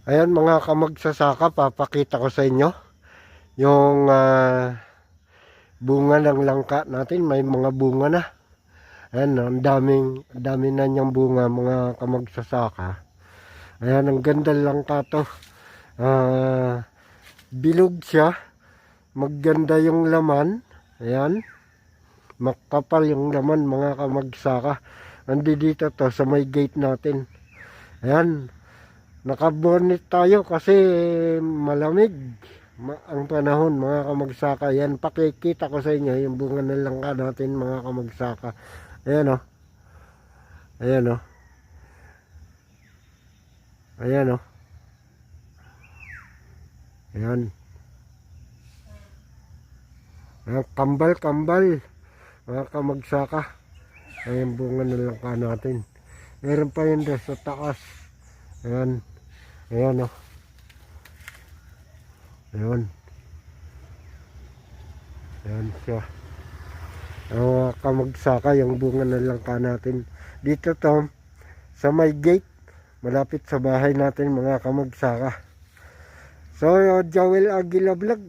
Ayan mga kamagsasaka, papakita ko sa inyo yung bunga ng langka natin. May mga bunga na. Ayan, ang dami na niyang bunga mga kamagsasaka. Ayan, ang ganda langka to. Bilog siya. Maganda yung laman. Ayan. Makapal yung laman mga kamagsaka. Andi dito to sa may gate natin. Ayan. Nakabonnet tayo kasi malamig ang panahon mga kamagsaka. Yan, pakikita ko sa inyo yung bunga ng langka natin mga kamagsaka. Ayan o. Ayan o. Ayan o. Ayan. Ayan, kambal mga kamagsaka. Ayan bunga ng langka natin. Meron pa yun sa taas. Ayan. Ayan o. Ayan. Ayan siya. Ang kamagsaka yung bunga ng langka natin. Dito to sa may gate malapit sa bahay natin mga kamagsaka. So Joel Aguila Vlog,